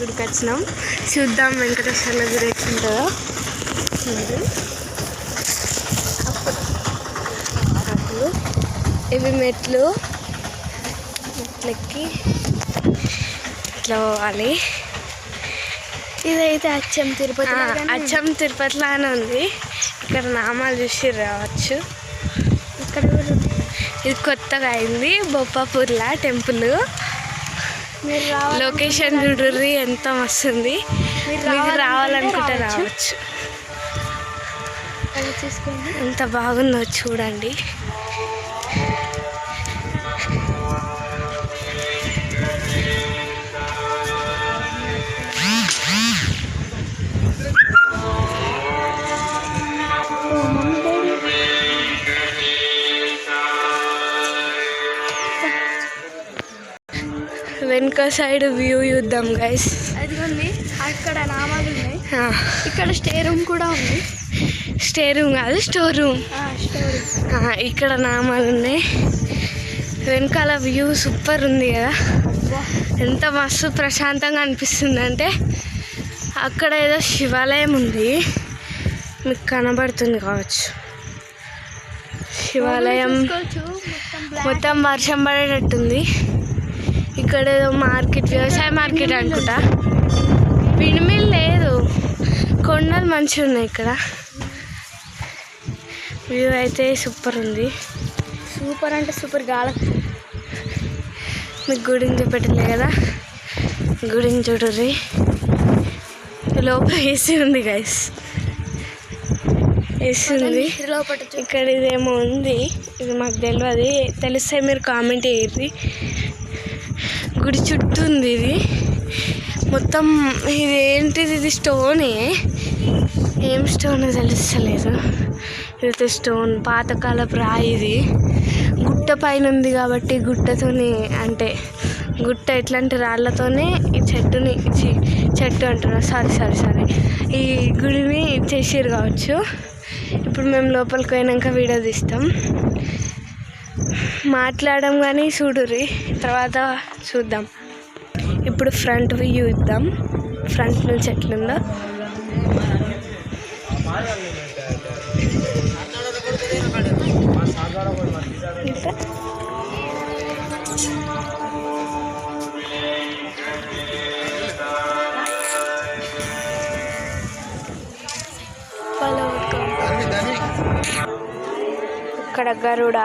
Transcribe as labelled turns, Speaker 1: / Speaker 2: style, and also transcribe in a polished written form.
Speaker 1: గుడికి వచ్చినాం. చూద్దాం వెంకటేశ్వర్ల గుడి ఎట్లుంటుందో. ఇవి మెట్లెక్కి ఇట్లా పోవాలి.
Speaker 2: ఇదైతే అచ్చం
Speaker 1: తిరుపతిలానే ఉంది. ఇక్కడ నామాలు చూసి రావచ్చు.
Speaker 2: ఇక్కడ
Speaker 1: ఇది కొత్తగా అయింది బొప్పాపూర్లా టెంపుల్. లొకేషన్ చూడుర్రి ఎంత మస్తుంది. మీరు రావాలనుకుంటే రావచ్చు. ఎంత బాగుందో చూడండి. వెనుక సైడ్ వ్యూ చూద్దాం గైస్.
Speaker 2: అదిగోండి అక్కడ నామాలు ఉన్నాయి. ఇక్కడ స్టే రూమ్ కూడా ఉంది.
Speaker 1: స్టే రూమ్ కాదు, స్టోర్ రూమ్. ఇక్కడ నామాలు ఉన్నాయి. వెనకాల వ్యూ సూపర్ ఉంది కదా. ఎంత మస్తు ప్రశాంతంగా అనిపిస్తుంది అంటే అక్కడ ఏదో శివాలయం ఉంది, మీకు కనబడుతుంది కావచ్చు. శివాలయం మొత్తం వర్షం పడేటట్టుంది. ఇక్కడ ఏదో మార్కెట్, వ్యవసాయ మార్కెట్ అనుకుంటా. విండ్మిల్ లేదు, కొండలు మంచిగా ఉన్నాయి. ఇక్కడ వ్యూ అయితే సూపర్ ఉంది.
Speaker 2: సూపర్ అంటే సూపర్.
Speaker 1: మీకు గుడిని చూపెట్టలే కదా, గుడిని చూడర్రి. లోపల ఏసీ ఉంది గైస్, ఏసీ ఉంది. ఇక్కడ ఇదేమో ఉంది, ఇది మాకు తెలియదు. తెలిస్తే మీరు కామెంట్ చేయర్రి. గుడి చుట్టూ ఉంది ఇది మొత్తం. ఇది ఏంటిది? ఇది స్టోనే. ఏం స్టోన్ తెలుస్తలేదు. ఇది స్టోన్, పాతకాలపు రాయి. ఇది గుట్ట పైన ఉంది కాబట్టి గుట్టతోని, అంటే గుట్ట ఎట్లాంటి రాళ్ళతోనే ఈ చెట్టు అంటున్నా, సారీ ఈ గుడిని చేసిరు కావచ్చు. ఇప్పుడు మేము లోపలికి పోయినాక వీడియో తీస్తాం. మాట్లాడడం కానీ చూడుర్రి, తర్వాత చూద్దాం. ఇప్పుడు ఫ్రంట్ వ్యూ ఇద్దాం, ఫ్రంట్ నుంచి ఎట్లుందో. ఇక్కడ గరుడ